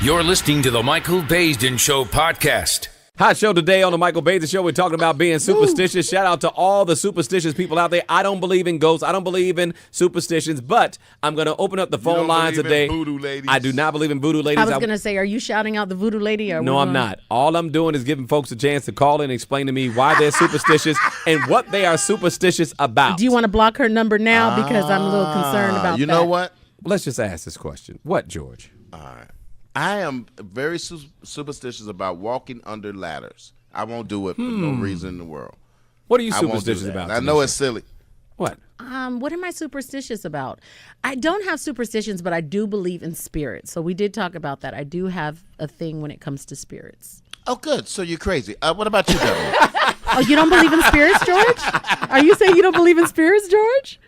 You're listening to the Michael Baisden Show podcast. Hot show today on the Michael Baisden Show. We're talking about being superstitious. Shout out to all the superstitious people out there. I don't believe in ghosts. I don't believe in superstitions, but I'm going to open up the phone lines today. Voodoo ladies. I do not believe in voodoo ladies. I was going to say, are you shouting out the voodoo lady? Or no, I'm not. All I'm doing is giving folks a chance to call in and explain to me why they're superstitious and what they are superstitious about. Do you want to block her number now? Because I'm a little concerned about that. You know what? Let's just ask this question. What, George? All right. I am very superstitious about walking under ladders. I won't do it for no reason in the world. What are you I won't do superstitious that. about? I know it's silly. What? What am I superstitious about? I don't have superstitions, but I do believe in spirits. So we did talk about that. I do have a thing when it comes to spirits. Oh, good. So you're crazy. What about you, Devin? Oh, you don't believe in spirits, George? Are you saying you don't believe in spirits, George?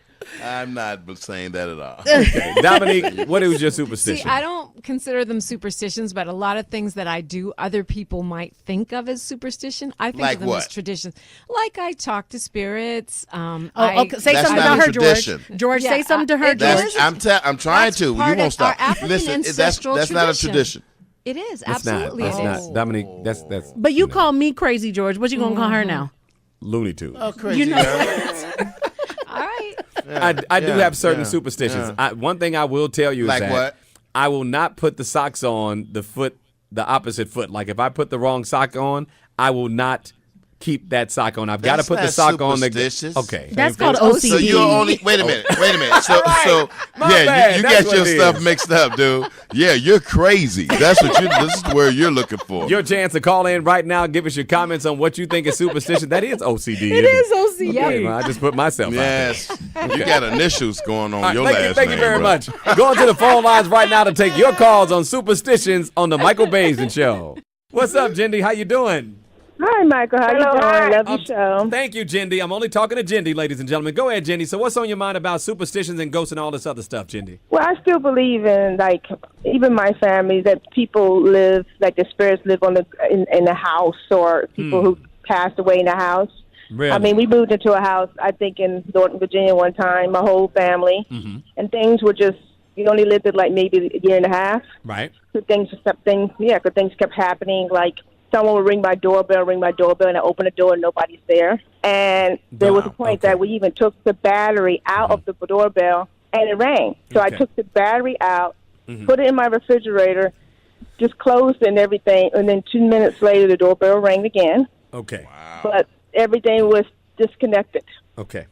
I'm not saying that at all. Okay. Dominique, what is your superstition? See, I don't consider them superstitions, but a lot of things that I do, other people might think of as superstition. I think Like of them what? as traditions. Like I talk to spirits. Okay. Say That's something not about a her, tradition. George. George, Yeah, say something to her, that's- George. I'm trying That's to. You part won't of stop. our African Listen, that's ancestral not a tradition. tradition. It is, That's absolutely not. it That's is. not. Dominique, that's But you call me crazy, George. What you going to call her now? Looney Tunes. Oh, crazy. You know girl. All right. I do have certain yeah, superstitions. yeah. One thing I will tell you is Like that what? I will not put the socks on the opposite foot. Like if I put the wrong sock on, I will not keep that sock on. I've got to That's put the not sock on. superstitious. Okay. That's Same called thing. OCD. So you're only wait a minute. So My yeah, bad. you That's got your what it stuff is. mixed up, dude. Yeah, you're crazy. That's what this is where you're looking for. Your chance to call in right now. Give us your comments on what you think is superstition. That is OCD. It is OCD. Okay, well, I just put myself Yes. You got initials going on out there. your last Thank you name, very bro. much. Go to the phone lines right now to take your calls on superstitions on the Michael Baisden Show. What's up, Jindy? How you doing? Hi, Michael. How you doing? Love your show. Thank you, Jindy. I'm only talking to Jindy, ladies and gentlemen. Go ahead, Jindy. So what's on your mind about superstitions and ghosts and all this other stuff, Jindy? Well, I still believe in, like, even my family, that people live, like the spirits live in the house, or people who passed away in the house. Really? I mean, we moved into a house, I think, in Northern Virginia one time, my whole family, and things were just, we only lived it like maybe a year and a half. Right. So things kept happening, like, someone would ring my doorbell, and I open the door and nobody's there. And there was a point that we even took the battery out of the doorbell, and it rang. So I took the battery out, put it in my refrigerator, just closed it and everything, and then 2 minutes later the doorbell rang again. Okay. But everything was disconnected. Okay.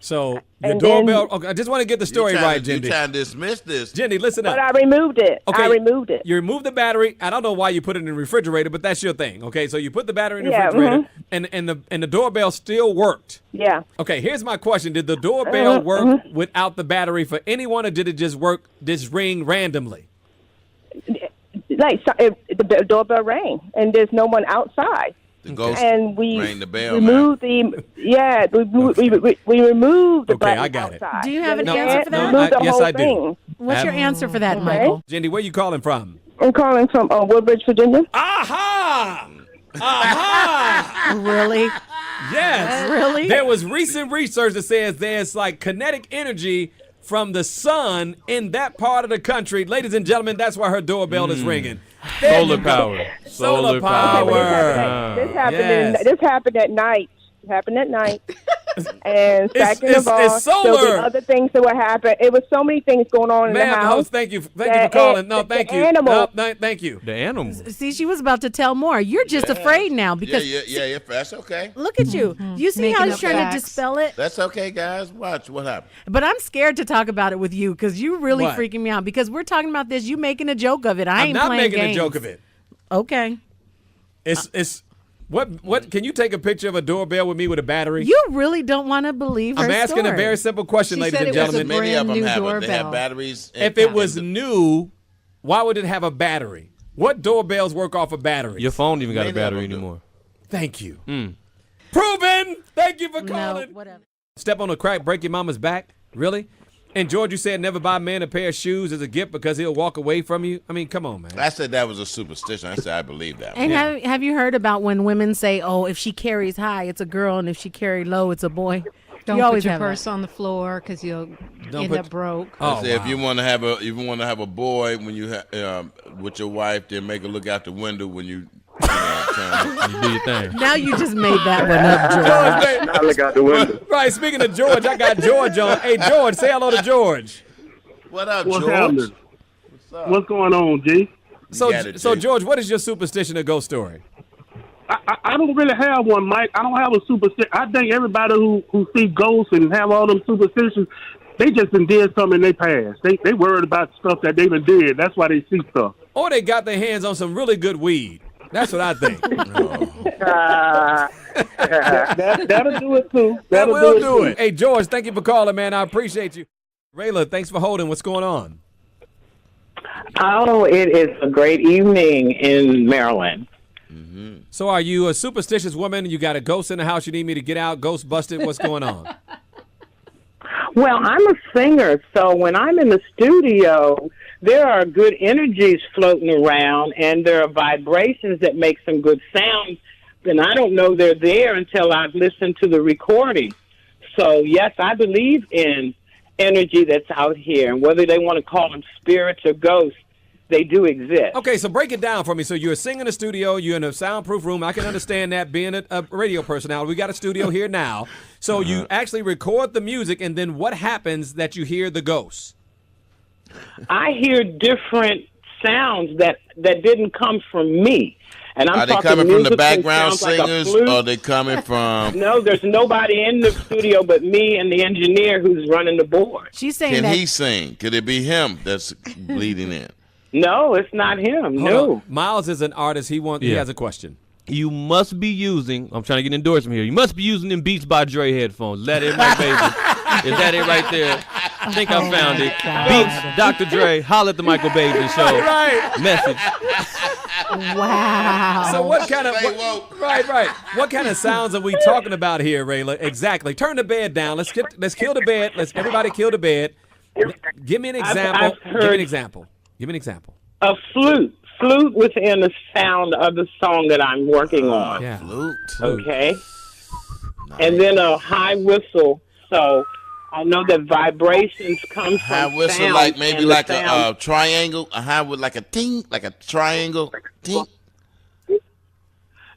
So your And doorbell. then- Okay, I just want to get the story right, You Jindy. trying to dismiss this? Jindy, listen up. But I removed it. Okay. I removed it. You removed the battery. I don't know why you put it in the refrigerator, but that's your thing. Okay, so you put the battery in the Yeah, refrigerator, and the doorbell still worked. Yeah. Okay, here's my question: did the doorbell work without the battery for anyone, or did it just work, just ring randomly? Like, the doorbell rang, and there's no one outside. The ghost And we rang the bell, removed we removed the Okay, button I got it. outside. Do you have an No, answer for that? Removed the yes, whole I do. thing. What's your answer for that, Michael? Jindy, where you calling from? I'm calling from Woodbridge, Virginia. Aha! Aha! Really? Yes. Really? There was recent research that says there's like kinetic energy from the sun in that part of the country. Ladies and gentlemen, that's why her doorbell is ringing. There Solar you go. power. Solar power. This happened. Yes. This happened at night. It happened at night. And second it's of all, solar. there were other things that would happen. It was so many things going on in the Ma'am, house. host, thank you for calling. No, thank you. Animal. No, thank you. The animal. See, she was about to tell more. You're just afraid now because yeah. That's okay. look at you. You see how Making he's up trying facts. to dispel it? That's okay, guys. Watch what happened. But I'm scared to talk about it with you because you really What? freaking me out because we're talking about this. You making a joke of it. I I'm ain't not playing making games. a joke of it. Okay. It's what can you take a picture of a doorbell with me with a battery? You really don't want to believe her I'm asking story. a very simple question, She ladies said and it was a gentlemen. Many of them brand new have they have doorbell. batteries. If it was new, why would it have a battery? What doorbells work off a battery? Your phone even got a Many of battery them do. anymore. Thank you. Proven. Thank you for No, calling. whatever. Step on a crack, break your mama's back. Really? And George, you said never buy a man a pair of shoes as a gift because he'll walk away from you. I mean, come on, man. I said that was a superstition. I said I believe that. And one. have you heard about when women say, "Oh, if she carries high, it's a girl, and if she carry low, it's a boy"? Don't You put always your have purse on the floor because you'll end put- up broke. Oh, Say if wow. you want to have a boy when you with your wife, then make her look out the window when you turn. You do your thing. Now you just made that one up, George. I look out the window. Right, speaking of George, I got George on. Hey, George, say hello to George. What up, What's George? happening? What's up? What's going on, G? So, got it, so Jay. George, what is your superstition or ghost story? I don't really have one, Mike. I don't have a superstition. I think everybody who see ghosts and have all them superstitions, they just done did something in their past. They worried about stuff that they done did. That's why they see stuff. Or they got their hands on some really good weed. That's what I think. That'll do it, too. That That'll will do too. it. Hey, George, thank you for calling, man. I appreciate you. Rayla, thanks for holding. What's going on? Oh, it is a great evening in Maryland. So are you a superstitious woman? You got a ghost in the house you need me to get out? Ghost busted? What's going on? Well, I'm a singer, so when I'm in the studio, there are good energies floating around, and there are vibrations that make some good sounds, and I don't know they're there until I've listened to the recording. So, yes, I believe in energy that's out here, and whether they want to call them spirits or ghosts, they do exist. Okay, so break it down for me. So you're singing in a studio, you're in a soundproof room. I can understand that being a radio personality. We got a studio here now. So you actually record the music, and then what happens that you hear the ghosts? I hear different sounds that didn't come from me. And I'm Are they talking coming from the music that background sounds like a singers, flute. or are they coming from? No, there's nobody in the studio but me and the engineer who's running the board. She's saying Can that. he sing? Could it be him that's bleeding in? No, it's not him. Hold No. on. Miles is an artist. He Yeah. has a question. You must be using, I'm trying to get an endorsement here. You must be using them Beats by Dre headphones. Let it, my baby. Is that it right there? I think I found it. Beats, Dr. Dre, holla at the Michael Basin Show. Right. Message. Wow. So what kind of Stay woke. right? What kind of sounds are we talking about here, Rayla? Exactly. Turn the bed down. Let's kill the bed. Let's everybody kill the bed. Give me an example. I've heard- Give me an example. Give me an example. A flute. Flute within the sound of the song that I'm working on. Yeah. Flute. Okay? And then a high whistle. So I know that vibrations come from High whistle, sound, like maybe and the like sound- a triangle. A high with like a ting, like a triangle. Ting.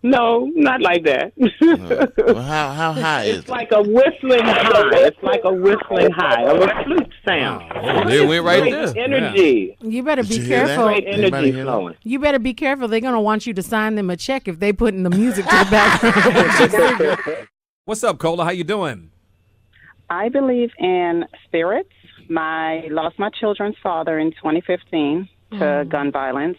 No, not like that. Well, how high is It's it? like a whistling high. It's like a whistling high of a flute sound. Oh, there it went right Great there. energy. You better Did be you hear that? careful. Great Anybody energy hear that? flowing. You better be careful. They're going to want you to sign them a check if they put in the music to the background. What's up, Cola? How you doing? I believe in spirits. I lost my children's father in 2015 to gun violence.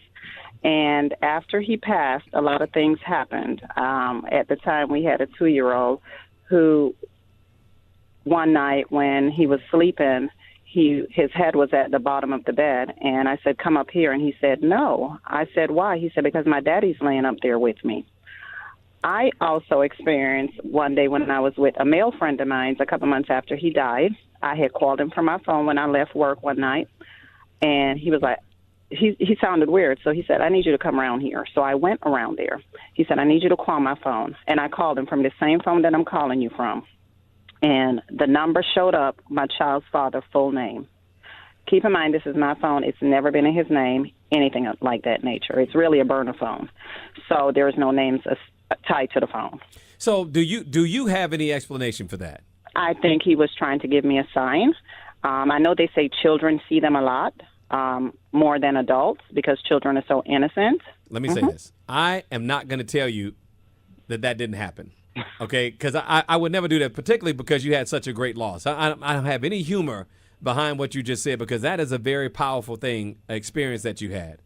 And after he passed, a lot of things happened. At the time, we had a 2-year-old who, one night when he was sleeping, his head was at the bottom of the bed. And I said, come up here. And he said, no. I said, why? He said, because my daddy's laying up there with me. I also experienced one day when I was with a male friend of mine a couple months after he died. I had called him from my phone when I left work one night. And he was like, he sounded weird, so he said, I need you to come around here. So I went around there. He said, I need you to call my phone. And I called him from the same phone that I'm calling you from. And the number showed up, my child's father, full name. Keep in mind, this is my phone. It's never been in his name, anything like that nature. It's really a burner phone. So there is no names tied to the phone. So do you have any explanation for that? I think he was trying to give me a sign. I know they say children see them a lot. More than adults because children are so innocent. Let me say this. I am not going to tell you that didn't happen, okay? Because I would never do that, particularly because you had such a great loss. I don't have any humor behind what you just said because that is a very powerful experience that you had.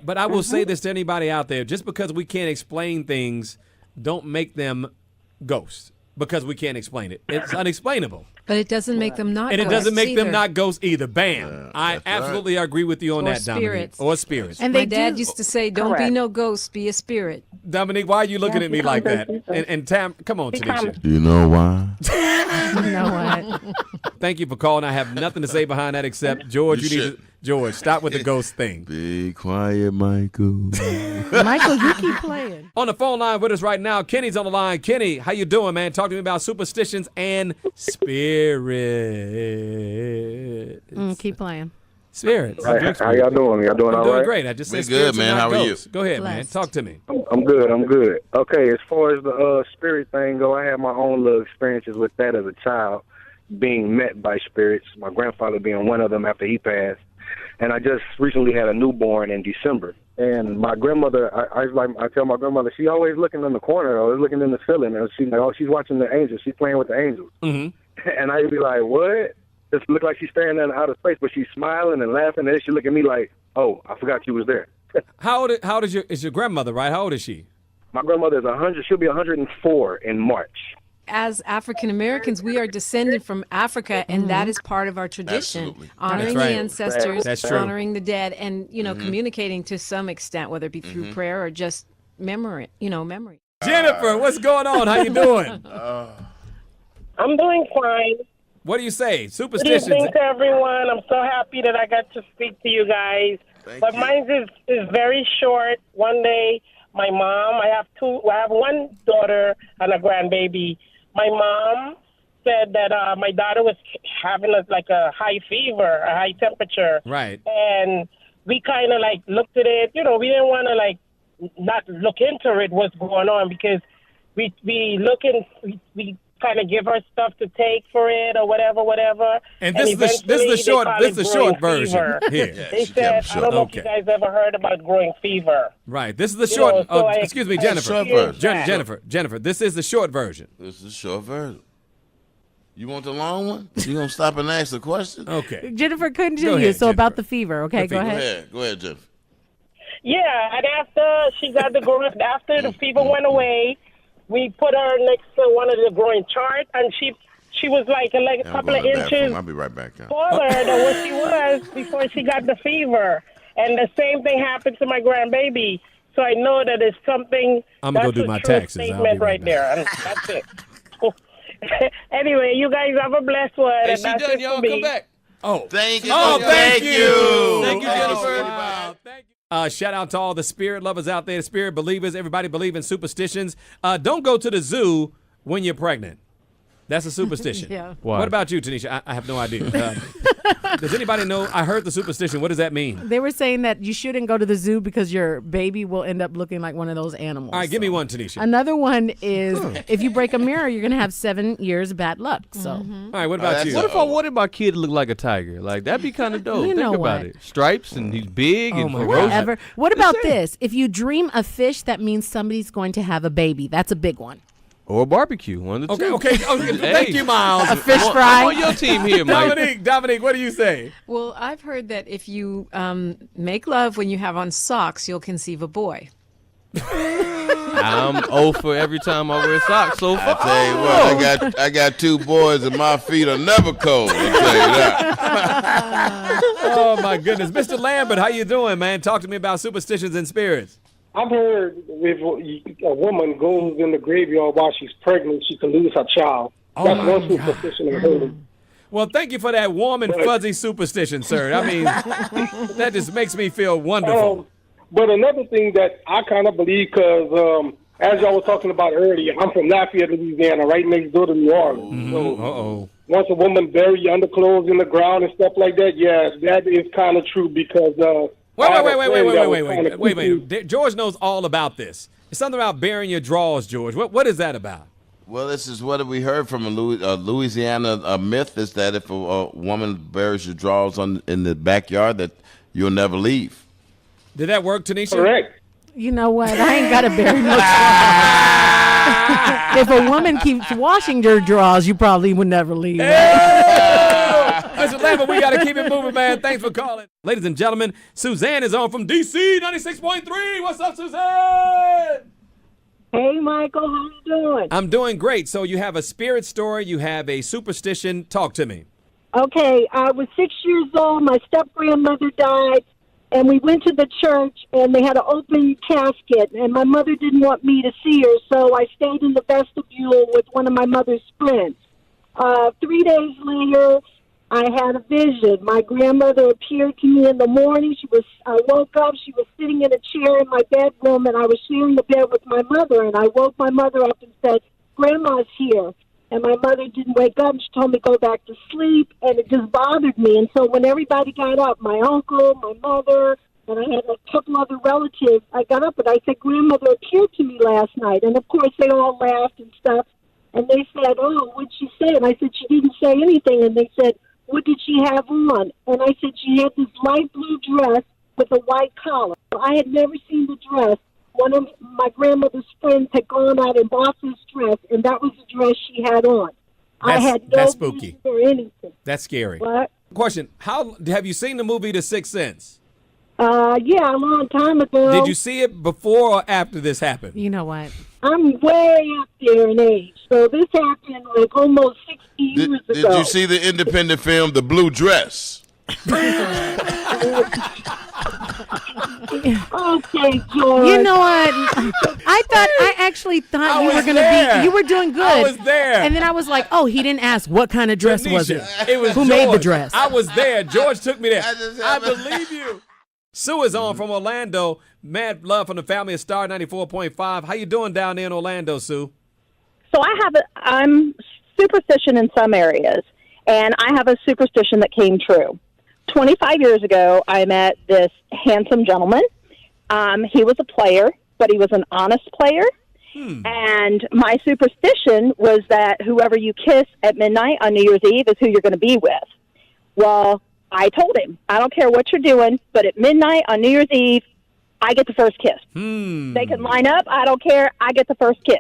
But I will say this to anybody out there, just because we can't explain things, don't make them ghosts because we can't explain it. It's unexplainable. But it doesn't make them not And it ghosts doesn't make them either. not ghosts either. Bam. I absolutely agree with you on Or that, Dominique. spirits. Or spirits. And My they dad do. used to say, don't be Correct. no ghost, be a spirit. Dominique, why are you looking at me like that? And Tam, come on, Tanisha. Do you know why? You know what? Thank you for calling. I have nothing to say behind that except, George, You you need should. to, George, stop with the ghost thing. Be quiet, Michael. Michael, you keep playing. On the phone line with us right now, Kenny's on the line. Kenny, how you doing, man? Talk to me about superstitions and spirits. Keep playing. Spirits. How y'all doing? Y'all doing I'm all doing right? great. I just said We spirits good, man. and not How are ghosts. Go ahead, man. Talk to me. I'm good. Okay, as far as the spirit thing go, I had my own little experiences with that as a child, being met by spirits, my grandfather being one of them after he passed. And I just recently had a newborn in December. And my grandmother, I tell my grandmother, she always looking in the corner, always looking in the ceiling. And she's like, oh, she's watching the angels. She's playing with the angels. Mm-hmm. And I'd be like, what? Just look like she's staring at outer space, but she's smiling and laughing. And then she look at me like, oh, I forgot you was there. How old is your grandmother, right? How old is she? My grandmother is 100. She'll be 104 in March. As African Americans, we are descended from Africa, and that is part of our tradition. Absolutely. Honoring That's right. the ancestors, That's true. honoring the dead, and communicating to some extent, whether it be through prayer or just memory. Memory. Jennifer, what's going on? How you doing? I'm doing fine. What do you say? Good Superstitions. evening to everyone. I'm so happy that I got to speak to you guys. But mine is very short. One day, my mom, I have one daughter and a grandbaby. My mom said that my daughter was having a high fever, a high temperature. Right. And we kind of looked at it. We didn't want to not look into it, what's going on, because we kind of give her stuff to take for it or whatever. And this is the short version here. They said, I don't know if you guys ever heard about growing fever. Right. This is the short. Excuse me, Jennifer. Short version. Jennifer. This is the short version. This is the short version. You want the long one? You gonna stop and ask the question? Okay. Jennifer, Go continue. ahead, So about Jennifer. the fever. Okay, go ahead. Go ahead, Jennifer. Yeah, and after she got after the fever went away, we put her next to one of the growing chart, and she was a couple of inches I'll be right back. taller than what she was before she got the fever. And the same thing happened to my grandbaby. So I know that it's something. I'm gonna go do my taxes. I'll be Statement right right there. And that's it. Anyway, you guys have a blessed one. Hey, and she that's done, it y'all. for me. Come back. Oh, Thank you. Oh, thank you. Thank you, Jennifer. Wow, thank you. Shout out to all the spirit lovers out there, the spirit believers. Everybody believe in superstitions. Don't go to the zoo when you're pregnant. That's a superstition. Yeah. Why? What about you, Tanisha? I have no idea. Does anybody know? I heard the superstition. What does that mean? They were saying that you shouldn't go to the zoo because your baby will end up looking like one of those animals. All right, give me one, Tanisha. Another one is if you break a mirror, you're going to have 7 years of bad luck. So All right, what about you? What if I wanted my kid to look like a tiger? Like, that'd be kind of dope. You know Think about what? it. Stripes, and he's big and my ferocious. whatever. What about this? If you dream a fish, that means somebody's going to have a baby. That's a big one. Or a barbecue, one of the two. Okay. Thank you, Miles. A fish fry. I'm on your team here, Mike. Dominique, what do you say? Well, I've heard that if you make love when you have on socks, you'll conceive a boy. I'm 0 for every time I wear socks so far. Tell you what, I got 2 boys and my feet are never cold. I'll tell you that. Oh my goodness, Mr. Lambert, how you doing, man? Talk to me about superstitions and spirits. I've heard if a woman goes in the graveyard while she's pregnant, she can lose her child. That's one superstition I've heard of. Well, thank you for that warm and fuzzy superstition, sir. I mean, that just makes me feel wonderful. But another thing that I kind of believe, because as y'all was talking about earlier, I'm from Lafayette, Louisiana, right next door to New Orleans. So once a woman buries your underclothes in the ground and stuff like that, yes, that is kind of true because... Wait. George knows all about this. It's something about burying your drawers, George. What is that about? Well, this is what we heard from a Louisiana myth is that if a woman buries your drawers in the backyard, that you'll never leave. Did that work, Tanisha? Correct. You know what? I ain't got to bury no drawers. If a woman keeps washing your drawers, you probably would never leave. Mr. Lambert, we got to keep it moving, man. Thanks for calling. Ladies and gentlemen, Suzanne is on from D.C. 96.3. What's up, Suzanne? Hey, Michael. How you doing? I'm doing great. So you have a spirit story. You have a superstition. Talk to me. Okay. I was 6 years old. My step-grandmother died, and we went to the church, and they had an open casket, and my mother didn't want me to see her, so I stayed in the vestibule with one of my mother's friends. 3 days later, I had a vision. My grandmother appeared to me in the morning. I woke up. She was sitting in a chair in my bedroom, and I was sharing the bed with my mother. And I woke my mother up and said, "Grandma's here." And my mother didn't wake up. She told me to go back to sleep, and it just bothered me. And so when everybody got up, my uncle, my mother, and I had a couple other relatives, I got up and I said, "Grandmother appeared to me last night." And, of course, they all laughed and stuff. And they said, "Oh, what'd she say?" And I said, "She didn't say anything." And they said, "What did she have on?" And I said, "She had this light blue dress with a white collar." I had never seen the dress. One of my grandmother's friends had gone out and bought this dress, and that was the dress she had on. I had no that's spooky. vision or anything. That's scary. What? Question: How have you seen the movie The Sixth Sense? Yeah, a long time ago. Did you see it before or after this happened? You know what? I'm way up there in age, so this happened like almost 60 years ago. Did you see the independent film The Blue Dress? Okay, George. You know what? I actually thought you were going to be, you were doing good. I was there. And then I was like, oh, he didn't ask what kind of dress was it? It was Who George. made the dress? I was there. George took me there. I believe you. Sue is on from Orlando. Mad love from the family of Star 94.5. How you doing down there in Orlando, Sue? So I'm superstition in some areas, and I have a superstition that came true. 25 years ago, I met this handsome gentleman. He was a player, but he was an honest player. And my superstition was that whoever you kiss at midnight on New Year's Eve is who you're going to be with. Well, I told him, I don't care what you're doing, but at midnight on New Year's Eve, I get the first kiss. They can line up. I don't care. I get the first kiss.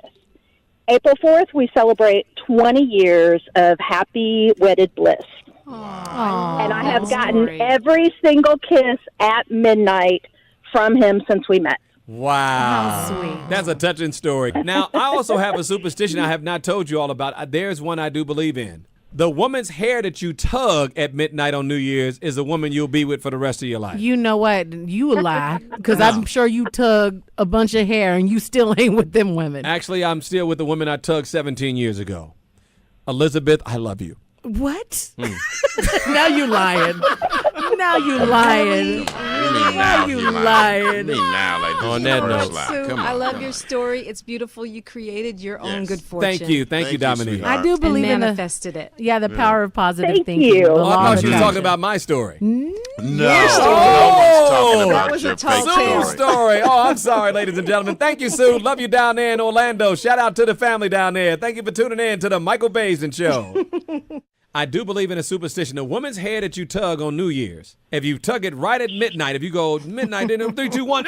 April 4th, we celebrate 20 years of happy wedded bliss. Aww, and I have gotten every single kiss at midnight from him since we met. Wow. How sweet. That's a touching story. Now, I also have a superstition I have not told you all about. There's one I do believe in. The woman's hair that you tug at midnight on New Year's is a woman you'll be with for the rest of your life. You know what? You a lie. Because I'm sure you tugged a bunch of hair and you still ain't with them women. Actually, I'm still with the woman I tugged 17 years ago. Elizabeth, I love you. What? Now you lying. Now you lying. Now you lying. On that note, Sue, I love your story. It's beautiful. You created your own good fortune. Thank you, Dominique. I do believe in manifested it. Yeah, the power of positive Thank thinking. you. The Oh, law I of thought you were attraction. talking about my story. No, Yes, no one's talking That about was your a tall fake tale. Sue's story. Oh, I'm sorry, ladies and gentlemen. Thank you, Sue. Love you down there in Orlando. Shout out to the family down there. Thank you for tuning in to the Michael Baisden Show. I do believe in a superstition. A woman's hair that you tug on New Year's, if you tug it right at midnight, if you go midnight, then 3, 2, 1,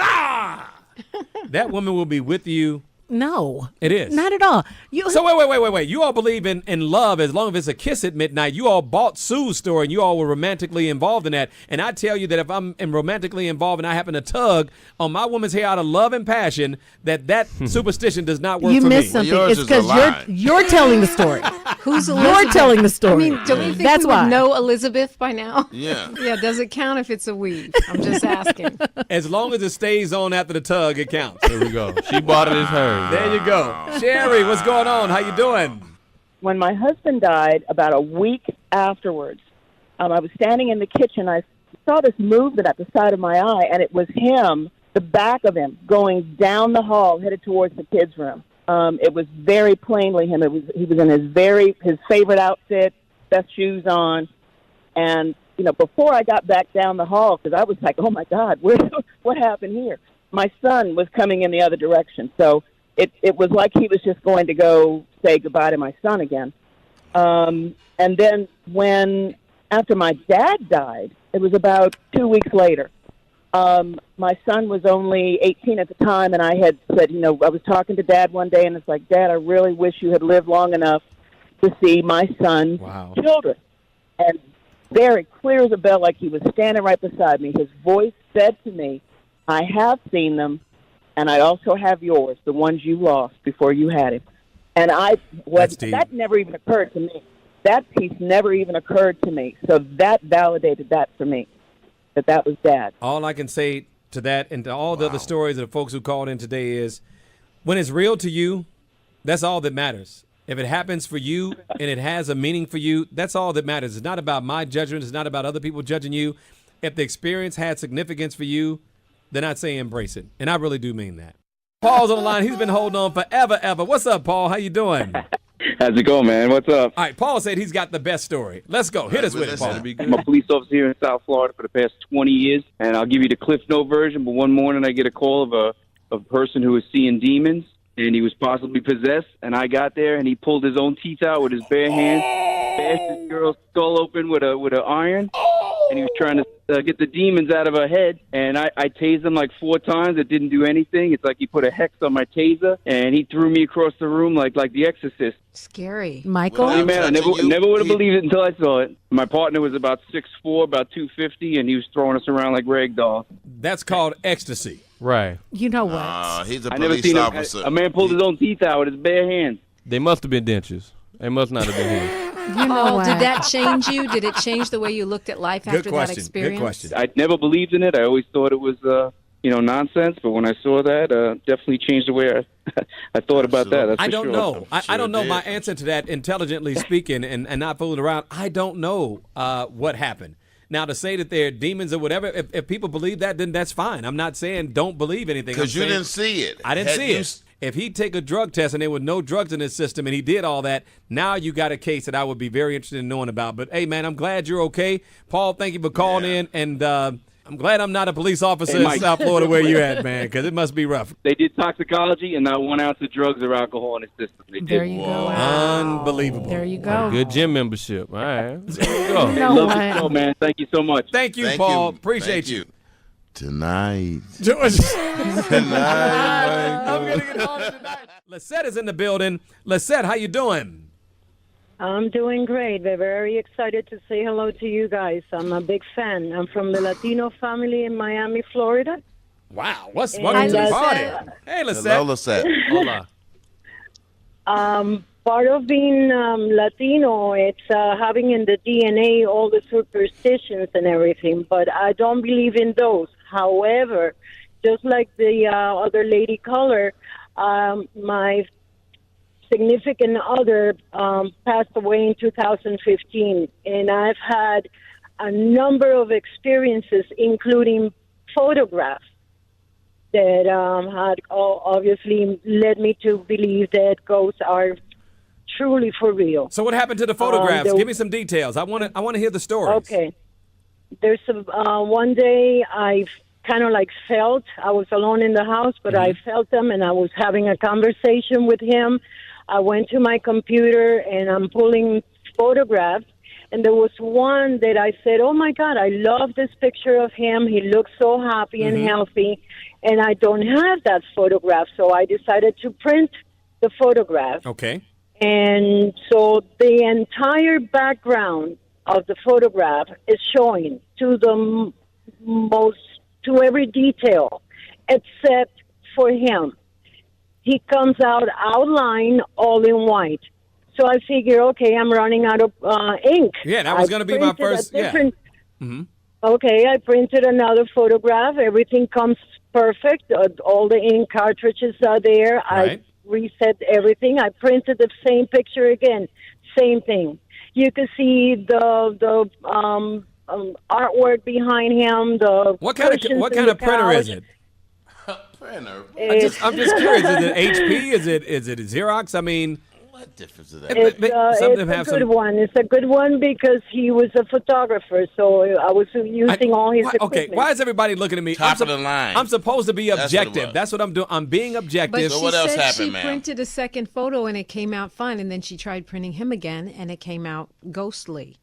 that woman will be with you. No. It is. Not at all. So wait. You all believe in love as long as it's a kiss at midnight. You all bought Sue's story and you all were romantically involved in that. And I tell you that if I'm romantically involved and I happen to tug on my woman's hair out of love and passion, that superstition does not work You for me. missed something. It's because you're telling the story. Who's You're Elizabeth? telling the story. I mean, don't you think That's we would why. know Elizabeth by now? Yeah. Yeah, does it count if it's a we? I'm just asking. As long as it stays on after the tug, it counts. There we go. She bought it as hers. There you go. Sherry, what's going on? How you doing? When my husband died, about a week afterwards, I was standing in the kitchen. I saw this movement at the side of my eye, and it was him, the back of him, going down the hall, headed towards the kids' room. It was very plainly him. He was in his favorite outfit, best shoes on, and before I got back down the hall, because I was like, oh my God, what happened here? My son was coming in the other direction, so it was like he was just going to go say goodbye to my son again. And then after my dad died, it was about 2 weeks later. My son was only 18 at the time, and I had said, I was talking to Dad one day, and it's like, Dad, I really wish you had lived long enough to see my son's children. And very clear as a bell, like he was standing right beside me, his voice said to me, I have seen them, and I also have yours, the ones you lost before you had him. And that never even occurred to me. That piece never even occurred to me. So that validated that for me, that was Dad. All I can say to that and to all the other stories of the folks who called in today is when it's real to you, that's all that matters. If it happens for you and it has a meaning for you, that's all that matters. It's not about my judgment. It's not about other people judging you. If the experience had significance for you, then I'd say embrace it. And I really do mean that. Paul's on the line. He's been holding on forever, ever. What's up, Paul? How you doing? How's it going, man? What's up? All right, Paul said he's got the best story. Let's go. Hit us with it, Paul. I'm a police officer here in South Florida for the past 20 years, and I'll give you the Cliff Note version, but one morning I get a call of a person who was seeing demons, and he was possibly possessed, and I got there, and he pulled his own teeth out with his bare hands, bashed this girl's skull open with an iron, and he was trying to get the demons out of her head, and I tased him like 4 times. It didn't do anything. It's like he put a hex on my taser, and he threw me across the room like The Exorcist. Scary. Michael? Hey, man, I never would have believed it until I saw it. My partner was about 6'4", about 250, and he was throwing us around like rag dolls. That's called ecstasy. Right. You know what? He's a I never police seen officer. a man pulled his own teeth out with his bare hands. They must have been dentures. They must not have been hands. You know what? Did that change you? Did it change the way you looked at life after that experience? Good question. I never believed in it. I always thought it was, nonsense. But when I saw that, definitely changed the way I thought about that. That's I for don't sure. know. I don't know my answer to that, intelligently speaking, and not fooling around. I don't know what happened. Now, to say that they're demons or whatever, if people believe that, then that's fine. I'm not saying don't believe anything. Because you didn't see it. I didn't see it. If he'd take a drug test and there were no drugs in his system and he did all that, now you got a case that I would be very interested in knowing about. But, hey, man, I'm glad you're okay. Paul, thank you for calling in. And I'm glad I'm not a police officer in South Florida where you're at, man, because it must be rough. They did toxicology, and not 1 ounce of drugs or alcohol in his system. There you go. Unbelievable. There you go. Good gym membership. All right. There you go. You know Love what? the show, man. Thank you so much. Thank you, Paul. Appreciate you. Tonight. I'm going to get home tonight. Lisette is in the building. Lisette, how you doing? I'm doing great. We're very excited to say hello to you guys. I'm a big fan. I'm from the Latino family in Miami, Florida. Wow. Welcome to the party. Hey, Lisette. Hello, Lisette. Hola. Part of being Latino, it's having in the DNA all the superstitions and everything, but I don't believe in those. However, just like the other lady caller, my significant other passed away in 2015, and I've had a number of experiences, including photographs, that had obviously led me to believe that ghosts are truly for real. So what happened to the photographs? Give me some details. I want to hear the stories. Okay. There's one day I kind of like felt, I was alone in the house, but I felt them, and I was having a conversation with him. I went to my computer, and I'm pulling photographs, and there was one that I said, oh, my God, I love this picture of him. He looks so happy and healthy, and I don't have that photograph, so I decided to print the photograph. Okay. And so the entire background of the photograph is showing to the to every detail, except for him. He comes out outlined all in white. So I figure, okay, I'm running out of ink. Yeah, that was going to be my first. Okay, I printed another photograph. Everything comes perfect. All the ink cartridges are there. Right. I reset everything. I printed the same picture again. Same thing. You can see the artwork behind him. What kind of printer is it? Printer. I'm just curious. Is it HP? Is it Xerox? I mean, what difference is It's a good one. It's a good one because he was a photographer, so I was using all his equipment. Okay, why is everybody looking at me? Top of the line. I'm supposed to be That's what it objective. was. That's what I'm doing. I'm being objective. But So she what else said happened, she ma'am? printed a second photo and it came out fine, and then she tried printing him again and it came out ghostly.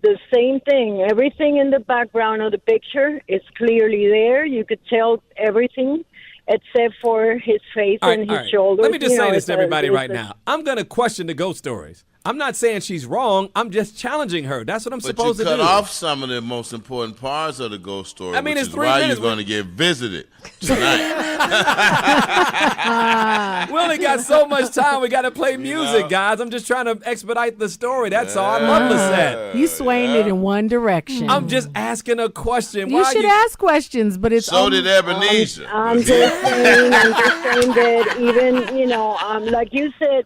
The same thing. Everything in the background of the picture is clearly there. You could tell everything except for his face and his shoulders. Let me just say this it's to everybody right it's now. I'm going to question the ghost stories. I'm not saying she's wrong. I'm just challenging her. That's what I'm But supposed you to cut do. off some of the most important parts of the ghost story, I mean, which it's is 3 why minutes. you're going to get visited tonight. We only got so much time. We got to play music, guys. I'm just trying to expedite the story. That's all. I love Lisette. You swaying it in one direction. I'm just asking a question. You should ask questions, but it's So did Ebenezer. I'm just saying that even, like you said,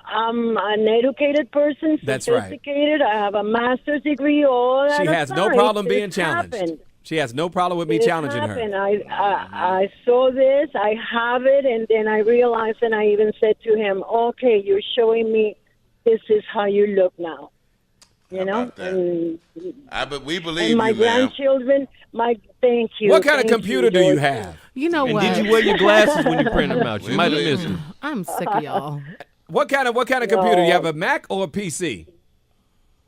I'm an educated person, That's right. sophisticated. I have a master's degree. All that She has no aside, problem this being challenged. happened. She has no problem with me This challenging happened. her. I saw this. I have it, and then I realized, and I even said to him, "Okay, you're showing me this is how you look now." You know, and But we believe and my you, ma'am. grandchildren. Thank you. What kind of Thank computer do you Lord. have? You know And what? did you wear your glasses when you print them out? You might have missed them. I'm sick of y'all. What kind of computer? You have a Mac or a PC?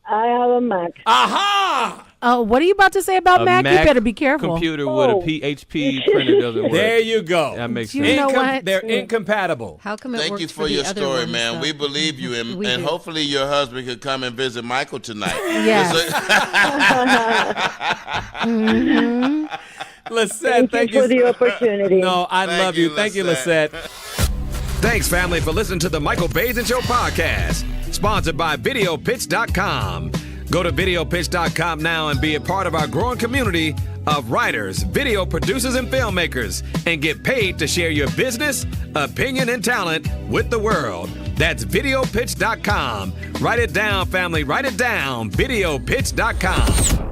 I have a Mac. Aha! What are you about to say about Mac? You better be careful. Computer with a HP printer doesn't work. There you go. That makes You sense. know what? They're incompatible. How come it Thank works you for the your other story, ones, man. though? We believe you, and, We and do. hopefully your husband could come and visit Michael tonight. Yes. Lisette, Thank you for the opportunity. No, I love you. Thank you, Lisette. Thanks, family, for listening to the Michael Bays and Show podcast, sponsored by VideoPitch.com. Go to VideoPitch.com now and be a part of our growing community of writers, video producers, and filmmakers, and get paid to share your business, opinion, and talent with the world. That's VideoPitch.com. Write it down, family. Write it down. VideoPitch.com.